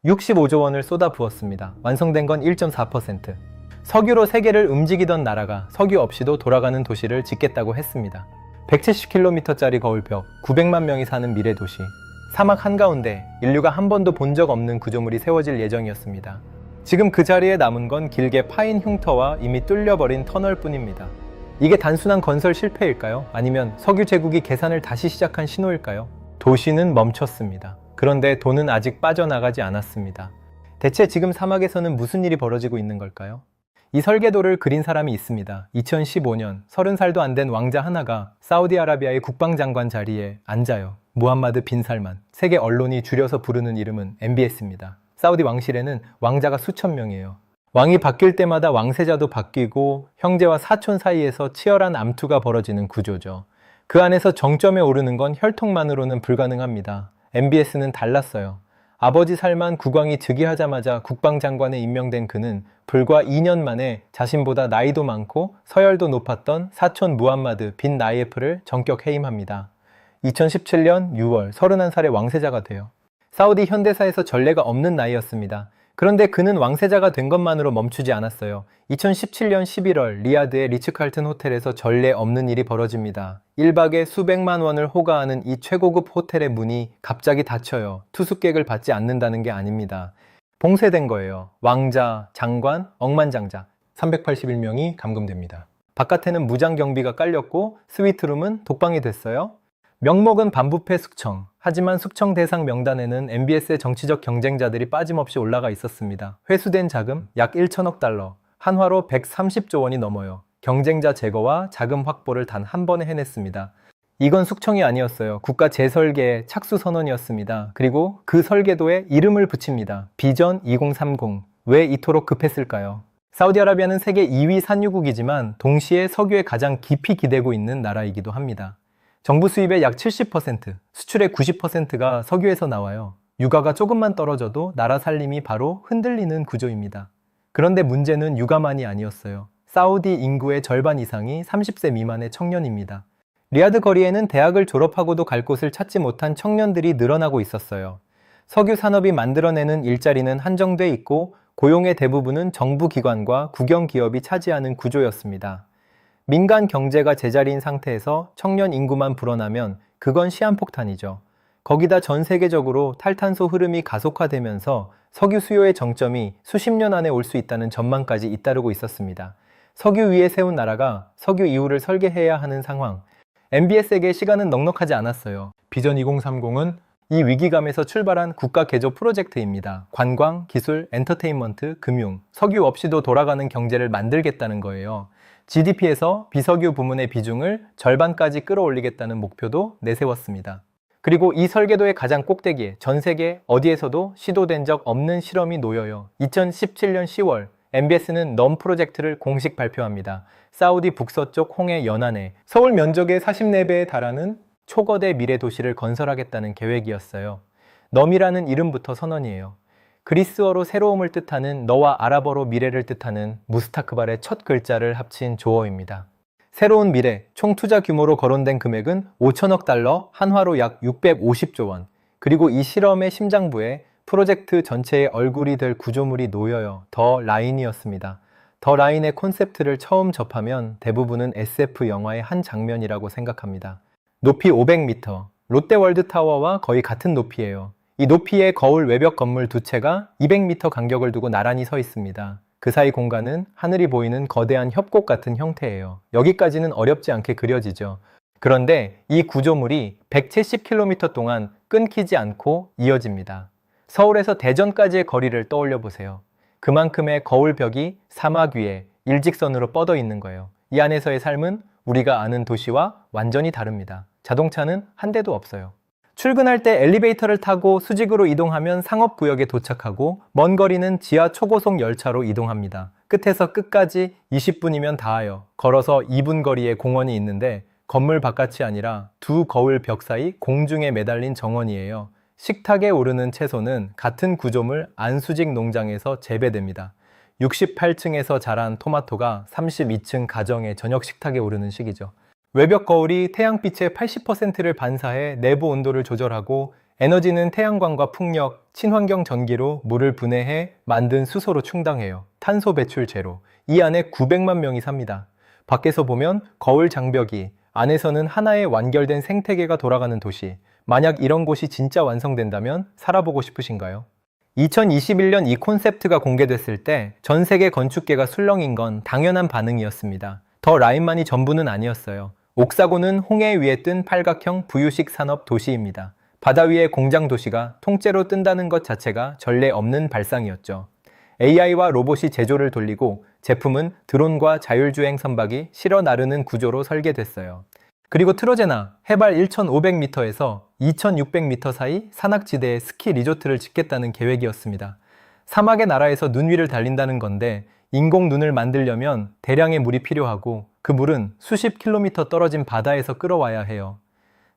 65조 원을 쏟아부었습니다. 완성된 건 1.4%. 석유로 세계를 움직이던 나라가 석유 없이도 돌아가는 도시를 짓겠다고 했습니다. 170km짜리 거울벽, 900만 명이 사는 미래 도시. 사막 한가운데 인류가 한 번도 본 적 없는 구조물이 세워질 예정이었습니다. 지금 그 자리에 남은 건 길게 파인 흉터와 이미 뚫려버린 터널뿐입니다. 이게 단순한 건설 실패일까요? 아니면 석유 제국이 계산을 다시 시작한 신호일까요? 도시는 멈췄습니다. 그런데 돈은 아직 빠져나가지 않았습니다. 대체 지금 사막에서는 무슨 일이 벌어지고 있는 걸까요? 이 설계도를 그린 사람이 있습니다. 2015년 30살도 안 된 왕자 하나가 사우디아라비아의 국방장관 자리에 앉아요. 무함마드 빈 살만. 세계 언론이 줄여서 부르는 이름은 MBS입니다. 사우디 왕실에는 왕자가 수천 명이에요. 왕이 바뀔 때마다 왕세자도 바뀌고 형제와 사촌 사이에서 치열한 암투가 벌어지는 구조죠. 그 안에서 정점에 오르는 건 혈통만으로는 불가능합니다. MBS는 달랐어요. 아버지 살만 국왕이 즉위하자마자 국방장관에 임명된 그는 불과 2년 만에 자신보다 나이도 많고 서열도 높았던 사촌 무함마드 빈 나이에프를 전격 해임합니다. 2017년 6월 31살의 왕세자가 돼요. 사우디 현대사에서 전례가 없는 나이였습니다. 그런데 그는 왕세자가 된 것만으로 멈추지 않았어요. 2017년 11월 리야드의 리츠칼튼 호텔에서 전례 없는 일이 벌어집니다. 1박에 수백만 원을 호가하는 이 최고급 호텔의 문이 갑자기 닫혀요. 투숙객을 받지 않는다는 게 아닙니다. 봉쇄된 거예요. 왕자, 장관, 억만장자 381명이 감금됩니다. 바깥에는 무장 경비가 깔렸고 스위트룸은 독방이 됐어요. 명목은 반부패 숙청. 하지만 숙청 대상 명단에는 MBS의 정치적 경쟁자들이 빠짐없이 올라가 있었습니다. 회수된 자금 약 1천억 달러, 한화로 130조 원이 넘어요. 경쟁자 제거와 자금 확보를 단 한 번에 해냈습니다. 이건 숙청이 아니었어요. 국가 재설계의 착수 선언이었습니다. 그리고 그 설계도에 이름을 붙입니다. 비전 2030. 왜 이토록 급했을까요? 사우디아라비아는 세계 2위 산유국이지만 동시에 석유에 가장 깊이 기대고 있는 나라이기도 합니다. 정부 수입의 약 70%, 수출의 90%가 석유에서 나와요. 유가가 조금만 떨어져도 나라 살림이 바로 흔들리는 구조입니다. 그런데 문제는 유가만이 아니었어요. 사우디 인구의 절반 이상이 30세 미만의 청년입니다. 리야드 거리에는 대학을 졸업하고도 갈 곳을 찾지 못한 청년들이 늘어나고 있었어요. 석유 산업이 만들어내는 일자리는 한정돼 있고 고용의 대부분은 정부 기관과 국영 기업이 차지하는 구조였습니다. 민간 경제가 제자리인 상태에서 청년 인구만 불어나면 그건 시한폭탄이죠. 거기다 전 세계적으로 탈탄소 흐름이 가속화되면서 석유 수요의 정점이 수십 년 안에 올 수 있다는 전망까지 잇따르고 있었습니다. 석유 위에 세운 나라가 석유 이후를 설계해야 하는 상황. MBS에게 시간은 넉넉하지 않았어요. 비전 2030은 이 위기감에서 출발한 국가 개조 프로젝트입니다. 관광, 기술, 엔터테인먼트, 금융, 석유 없이도 돌아가는 경제를 만들겠다는 거예요. GDP에서 비석유 부문의 비중을 절반까지 끌어올리겠다는 목표도 내세웠습니다. 그리고 이 설계도의 가장 꼭대기에 전 세계 어디에서도 시도된 적 없는 실험이 놓여요. 2017년 10월 MBS는 넘 프로젝트를 공식 발표합니다. 사우디 북서쪽 홍해 연안에 서울 면적의 44배에 달하는 초거대 미래 도시를 건설하겠다는 계획이었어요. 넘이라는 이름부터 선언이에요. 그리스어로 새로움을 뜻하는 너와 아랍어로 미래를 뜻하는 무스타크발의 첫 글자를 합친 조어입니다. 새로운 미래, 총 투자 규모로 거론된 금액은 5천억 달러, 한화로 약 650조 원. 그리고 이 실험의 심장부에 프로젝트 전체의 얼굴이 될 구조물이 놓여요. 더 라인이었습니다. 더 라인의 콘셉트를 처음 접하면 대부분은 SF 영화의 한 장면이라고 생각합니다. 높이 500m, 롯데월드타워와 거의 같은 높이예요. 이 높이의 거울 외벽 건물 두 채가 200m 간격을 두고 나란히 서 있습니다. 그 사이 공간은 하늘이 보이는 거대한 협곡 같은 형태예요. 여기까지는 어렵지 않게 그려지죠. 그런데 이 구조물이 170km 동안 끊기지 않고 이어집니다. 서울에서 대전까지의 거리를 떠올려 보세요. 그만큼의 거울벽이 사막 위에 일직선으로 뻗어 있는 거예요. 이 안에서의 삶은 우리가 아는 도시와 완전히 다릅니다. 자동차는 한 대도 없어요. 출근할 때 엘리베이터를 타고 수직으로 이동하면 상업구역에 도착하고 먼 거리는 지하 초고속 열차로 이동합니다. 끝에서 끝까지 20분이면 닿아요. 걸어서 2분 거리에 공원이 있는데 건물 바깥이 아니라 두 거울 벽 사이 공중에 매달린 정원이에요. 식탁에 오르는 채소는 같은 구조물 안수직 농장에서 재배됩니다. 68층에서 자란 토마토가 32층 가정의 저녁 식탁에 오르는 시기죠. 외벽 거울이 태양빛의 80%를 반사해 내부 온도를 조절하고 에너지는 태양광과 풍력, 친환경 전기로 물을 분해해 만든 수소로 충당해요. 탄소 배출 제로. 이 안에 900만 명이 삽니다. 밖에서 보면 거울 장벽이, 안에서는 하나의 완결된 생태계가 돌아가는 도시. 만약 이런 곳이 진짜 완성된다면 살아보고 싶으신가요? 2021년 이 콘셉트가 공개됐을 때 전 세계 건축계가 술렁인 건 당연한 반응이었습니다. 더 라인만이 전부는 아니었어요. 옥사고는 홍해 위에 뜬 팔각형 부유식 산업 도시입니다. 바다 위에 공장 도시가 통째로 뜬다는 것 자체가 전례 없는 발상이었죠. AI와 로봇이 제조를 돌리고 제품은 드론과 자율주행 선박이 실어 나르는 구조로 설계됐어요. 그리고 트로제나 해발 1,500m에서 2,600m 사이 산악지대에 스키 리조트를 짓겠다는 계획이었습니다. 사막의 나라에서 눈 위를 달린다는 건데 인공 눈을 만들려면 대량의 물이 필요하고 그 물은 수십 킬로미터 떨어진 바다에서 끌어와야 해요.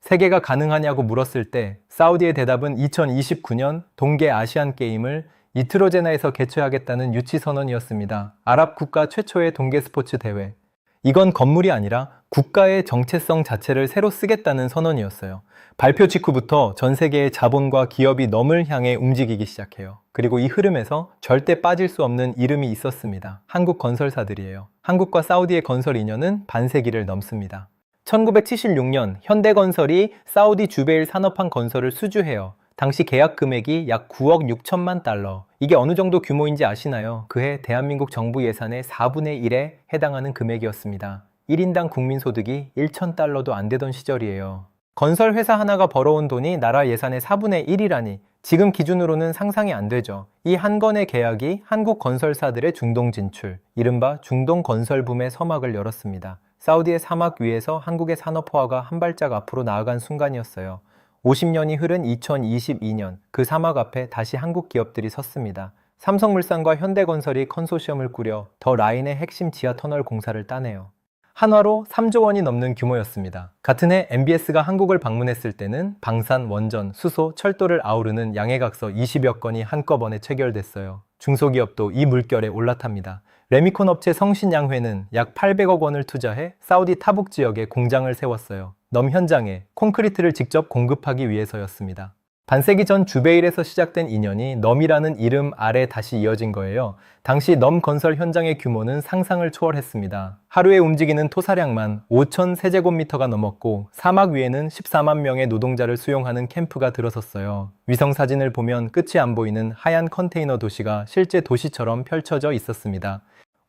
세계가 가능하냐고 물었을 때 사우디의 대답은 2029년 동계 아시안 게임을 이트로제나에서 개최하겠다는 유치 선언이었습니다. 아랍 국가 최초의 동계 스포츠 대회. 이건 건물이 아니라 국가의 정체성 자체를 새로 쓰겠다는 선언이었어요. 발표 직후부터 전 세계의 자본과 기업이 넘을 향해 움직이기 시작해요. 그리고 이 흐름에서 절대 빠질 수 없는 이름이 있었습니다. 한국 건설사들이에요. 한국과 사우디의 건설 인연은 반세기를 넘습니다. 1976년 현대건설이 사우디 주베일 산업한 건설을 수주해요. 당시 계약 금액이 약 9억 6천만 달러. 이게 어느 정도 규모인지 아시나요? 그해 대한민국 정부 예산의 4분의 1에 해당하는 금액이었습니다. 1인당 국민소득이 1,000달러도 안 되던 시절이에요. 건설 회사 하나가 벌어온 돈이 나라 예산의 4분의 1이라니 지금 기준으로는 상상이 안 되죠. 이 한 건의 계약이 한국 건설사들의 중동 진출, 이른바 중동 건설붐의 서막을 열었습니다. 사우디의 사막 위에서 한국의 산업화가 한 발짝 앞으로 나아간 순간이었어요. 50년이 흐른 2022년 그 사막 앞에 다시 한국 기업들이 섰습니다. 삼성물산과 현대건설이 컨소시엄을 꾸려 더 라인의 핵심 지하터널 공사를 따내요. 한화로 3조 원이 넘는 규모였습니다. 같은 해 MBS가 한국을 방문했을 때는 방산, 원전, 수소, 철도를 아우르는 양해각서 20여 건이 한꺼번에 체결됐어요. 중소기업도 이 물결에 올라탑니다. 레미콘 업체 성신양회는 약 800억 원을 투자해 사우디 타북 지역에 공장을 세웠어요. 넘 현장에 콘크리트를 직접 공급하기 위해서였습니다. 반세기 전 주베일에서 시작된 인연이 넘이라는 이름 아래 다시 이어진 거예요. 당시 넘 건설 현장의 규모는 상상을 초월했습니다. 하루에 움직이는 토사량만 5천 세제곱미터가 넘었고 사막 위에는 14만 명의 노동자를 수용하는 캠프가 들어섰어요. 위성 사진을 보면 끝이 안 보이는 하얀 컨테이너 도시가 실제 도시처럼 펼쳐져 있었습니다.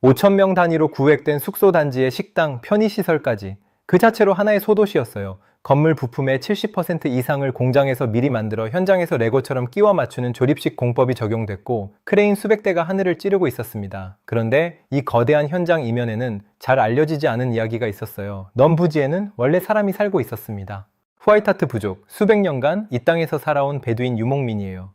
5천 명 단위로 구획된 숙소 단지의 식당, 편의시설까지 그 자체로 하나의 소도시였어요. 건물 부품의 70% 이상을 공장에서 미리 만들어 현장에서 레고처럼 끼워 맞추는 조립식 공법이 적용됐고 크레인 수백 대가 하늘을 찌르고 있었습니다. 그런데 이 거대한 현장 이면에는 잘 알려지지 않은 이야기가 있었어요. 넘 부지에는 원래 사람이 살고 있었습니다. 후아이타트 부족, 수백 년간 이 땅에서 살아온 베두인 유목민이에요.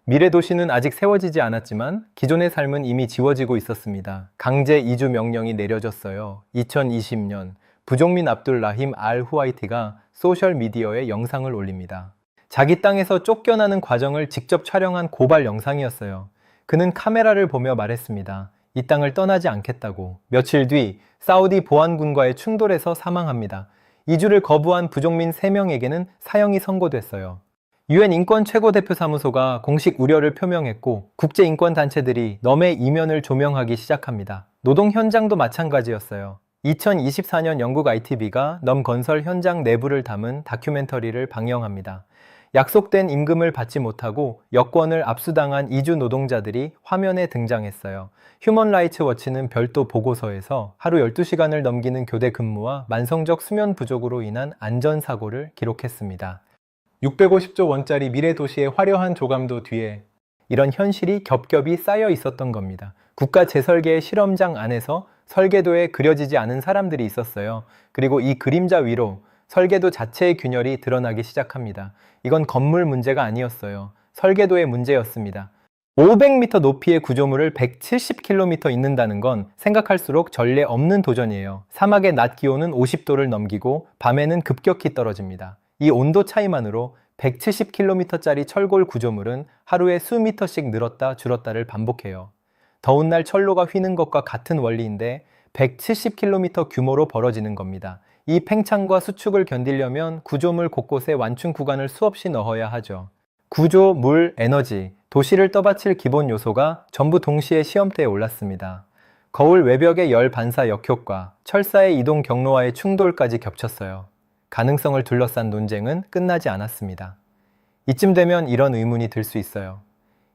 미래 도시는 아직 세워지지 않았지만 기존의 삶은 이미 지워지고 있었습니다. 강제 이주 명령이 내려졌어요. 2020년 부족민 압둘 라힘 알 후아이티가 소셜미디어에 영상을 올립니다. 자기 땅에서 쫓겨나는 과정을 직접 촬영한 고발 영상이었어요. 그는 카메라를 보며 말했습니다. 이 땅을 떠나지 않겠다고. 며칠 뒤 사우디 보안군과의 충돌에서 사망합니다. 이주를 거부한 부족민 3명에게는 사형이 선고됐어요. UN 인권 최고대표사무소가 공식 우려를 표명했고 국제인권단체들이 넘의 이면을 조명하기 시작합니다. 노동 현장도 마찬가지였어요. 2024년 영국 ITV가 넘 건설 현장 내부를 담은 다큐멘터리를 방영합니다. 약속된 임금을 받지 못하고 여권을 압수당한 이주 노동자들이 화면에 등장했어요. 휴먼 라이츠 워치는 별도 보고서에서 하루 12시간을 넘기는 교대 근무와 만성적 수면 부족으로 인한 안전사고를 기록했습니다. 650조 원짜리 미래 도시의 화려한 조감도 뒤에 이런 현실이 겹겹이 쌓여 있었던 겁니다. 국가 재설계의 실험장 안에서 설계도에 그려지지 않은 사람들이 있었어요. 그리고 이 그림자 위로 설계도 자체의 균열이 드러나기 시작합니다. 이건 건물 문제가 아니었어요. 설계도의 문제였습니다. 500m 높이의 구조물을 170km 잇는다는 건 생각할수록 전례 없는 도전이에요. 사막의 낮 기온은 50도를 넘기고 밤에는 급격히 떨어집니다. 이 온도 차이만으로 170km짜리 철골 구조물은 하루에 수미터씩 늘었다 줄었다를 반복해요. 더운 날 철로가 휘는 것과 같은 원리인데 170km 규모로 벌어지는 겁니다. 이 팽창과 수축을 견디려면 구조물 곳곳에 완충 구간을 수없이 넣어야 하죠. 구조, 물, 에너지, 도시를 떠받칠 기본 요소가 전부 동시에 시험대에 올랐습니다. 거울 외벽의 열 반사 역효과, 철사의 이동 경로와의 충돌까지 겹쳤어요. 가능성을 둘러싼 논쟁은 끝나지 않았습니다. 이쯤 되면 이런 의문이 들 수 있어요.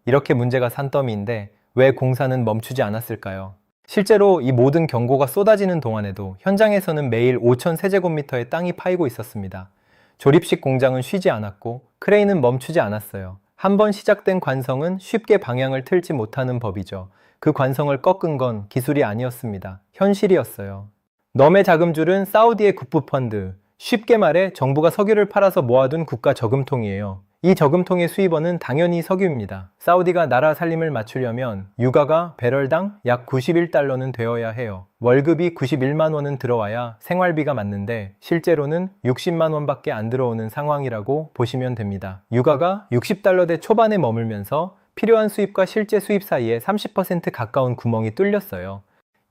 이렇게 문제가 산더미인데 왜 공사는 멈추지 않았을까요? 실제로 이 모든 경고가 쏟아지는 동안에도 현장에서는 매일 5,000세제곱미터의 땅이 파이고 있었습니다. 조립식 공장은 쉬지 않았고 크레인은 멈추지 않았어요. 한번 시작된 관성은 쉽게 방향을 틀지 못하는 법이죠. 그 관성을 꺾은 건 기술이 아니었습니다. 현실이었어요. 넘의 자금줄은 사우디의 국부펀드, 쉽게 말해 정부가 석유를 팔아서 모아둔 국가 저금통이에요. 이 저금통의 수입원은 당연히 석유입니다. 사우디가 나라 살림을 맞추려면 유가가 배럴당 약 91달러는 되어야 해요. 월급이 91만 원은 들어와야 생활비가 맞는데 실제로는 60만 원밖에 안 들어오는 상황이라고 보시면 됩니다. 유가가 60달러대 초반에 머물면서 필요한 수입과 실제 수입 사이에 30% 가까운 구멍이 뚫렸어요.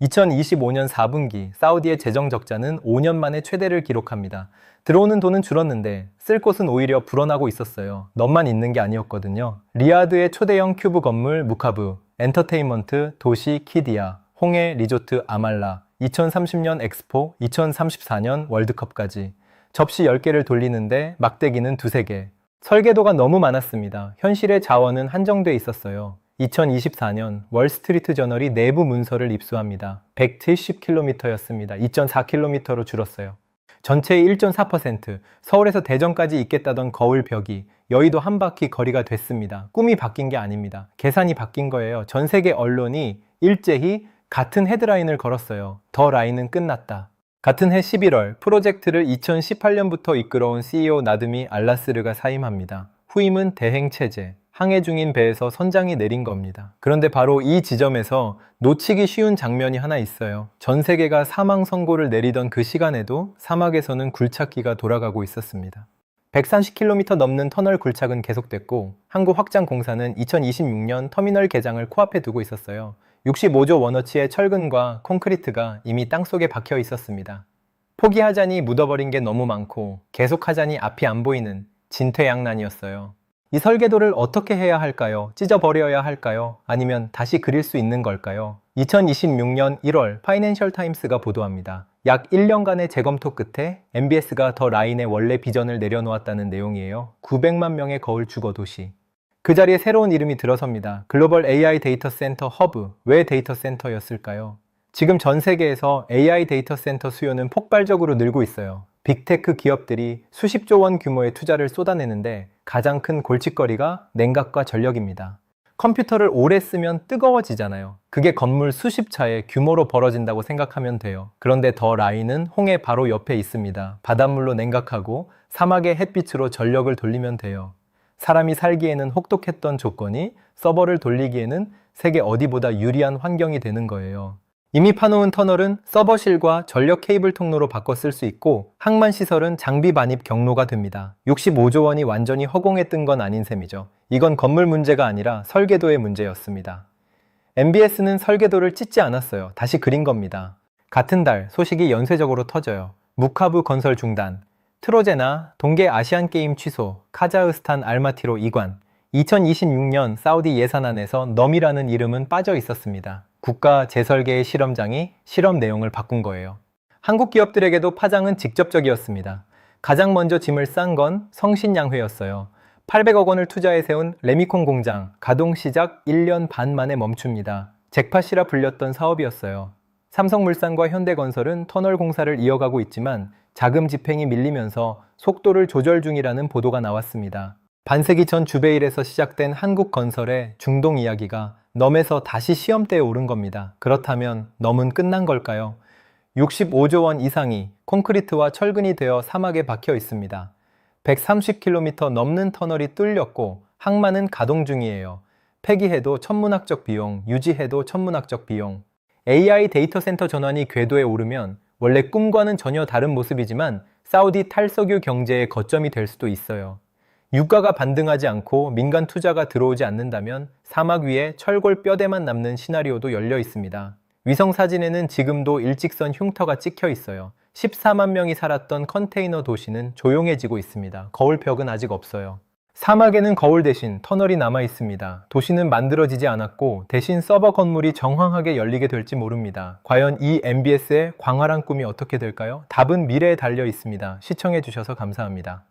2025년 4분기 사우디의 재정 적자는 5년 만에 최대를 기록합니다. 들어오는 돈은 줄었는데 쓸 곳은 오히려 불어나고 있었어요. 넌만 있는 게 아니었거든요. 리야드의 초대형 큐브 건물 무카브, 엔터테인먼트 도시 키디아, 홍해 리조트 아말라, 2030년 엑스포, 2034년 월드컵까지 접시 10개를 돌리는데 막대기는 2-3개. 설계도가 너무 많았습니다. 현실의 자원은 한정돼 있었어요. 2024년 월스트리트 저널이 내부 문서를 입수합니다. 170km였습니다. 2.4km로 줄었어요. 전체의 1.4%, 서울에서 대전까지 있겠다던 거울 벽이 여의도 한 바퀴 거리가 됐습니다. 꿈이 바뀐 게 아닙니다. 계산이 바뀐 거예요. 전 세계 언론이 일제히 같은 헤드라인을 걸었어요. 더 라인은 끝났다. 같은 해 11월 프로젝트를 2018년부터 이끌어온 CEO 나드미 알라스르가 사임합니다. 후임은 대행체제, 항해 중인 배에서 선장이 내린 겁니다. 그런데 바로 이 지점에서 놓치기 쉬운 장면이 하나 있어요. 전 세계가 사망 선고를 내리던 그 시간에도 사막에서는 굴착기가 돌아가고 있었습니다. 130km 넘는 터널 굴착은 계속됐고 항구 확장 공사는 2026년 터미널 개장을 코앞에 두고 있었어요. 65조 원어치의 철근과 콘크리트가 이미 땅속에 박혀 있었습니다. 포기하자니 묻어버린 게 너무 많고 계속하자니 앞이 안 보이는 진퇴양난이었어요. 이 설계도를 어떻게 해야 할까요? 찢어버려야 할까요? 아니면 다시 그릴 수 있는 걸까요? 2026년 1월 파이낸셜 타임스가 보도합니다. 약 1년간의 재검토 끝에 MBS가 더 라인의 원래 비전을 내려놓았다는 내용이에요. 900만 명의 거울 주거 도시. 그 자리에 새로운 이름이 들어섭니다. 글로벌 AI 데이터 센터 허브. 왜 데이터 센터였을까요? 지금 전 세계에서 AI 데이터 센터 수요는 폭발적으로 늘고 있어요. 빅테크 기업들이 수십조 원 규모의 투자를 쏟아내는데 가장 큰 골칫거리가 냉각과 전력입니다. 컴퓨터를 오래 쓰면 뜨거워지잖아요. 그게 건물 수십 차의 규모로 벌어진다고 생각하면 돼요. 그런데 더 라인은 홍해 바로 옆에 있습니다. 바닷물로 냉각하고 사막의 햇빛으로 전력을 돌리면 돼요. 사람이 살기에는 혹독했던 조건이 서버를 돌리기에는 세계 어디보다 유리한 환경이 되는 거예요. 이미 파놓은 터널은 서버실과 전력 케이블 통로로 바꿔 쓸 수 있고 항만 시설은 장비 반입 경로가 됩니다. 65조 원이 완전히 허공에 뜬 건 아닌 셈이죠. 이건 건물 문제가 아니라 설계도의 문제였습니다. MBS는 설계도를 찢지 않았어요. 다시 그린 겁니다. 같은 달 소식이 연쇄적으로 터져요. 무카브 건설 중단, 트로제나 동계 아시안게임 취소, 카자흐스탄 알마티로 이관. 2026년 사우디 예산안에서 넘이라는 이름은 빠져 있었습니다. 국가 재설계의 실험장이 실험 내용을 바꾼 거예요. 한국 기업들에게도 파장은 직접적이었습니다. 가장 먼저 짐을 싼 건 성신양회였어요. 800억 원을 투자해 세운 레미콘 공장, 가동 시작 1년 반 만에 멈춥니다. 잭팟이라 불렸던 사업이었어요. 삼성물산과 현대건설은 터널 공사를 이어가고 있지만 자금 집행이 밀리면서 속도를 조절 중이라는 보도가 나왔습니다. 반세기 전 주베일에서 시작된 한국건설의 중동 이야기가 넘에서 다시 시험대에 오른 겁니다. 그렇다면 넘은 끝난 걸까요? 65조 원 이상이 콘크리트와 철근이 되어 사막에 박혀 있습니다. 130km 넘는 터널이 뚫렸고 항만은 가동 중이에요. 폐기해도 천문학적 비용, 유지해도 천문학적 비용. AI 데이터 센터 전환이 궤도에 오르면 원래 꿈과는 전혀 다른 모습이지만 사우디 탈석유 경제의 거점이 될 수도 있어요. 유가가 반등하지 않고 민간 투자가 들어오지 않는다면 사막 위에 철골 뼈대만 남는 시나리오도 열려 있습니다. 위성 사진에는 지금도 일직선 흉터가 찍혀 있어요. 14만 명이 살았던 컨테이너 도시는 조용해지고 있습니다. 거울벽은 아직 없어요. 사막에는 거울 대신 터널이 남아 있습니다. 도시는 만들어지지 않았고 대신 서버 건물이 정황하게 열리게 될지 모릅니다. 과연 이 MBS의 광활한 꿈이 어떻게 될까요? 답은 미래에 달려 있습니다. 시청해 주셔서 감사합니다.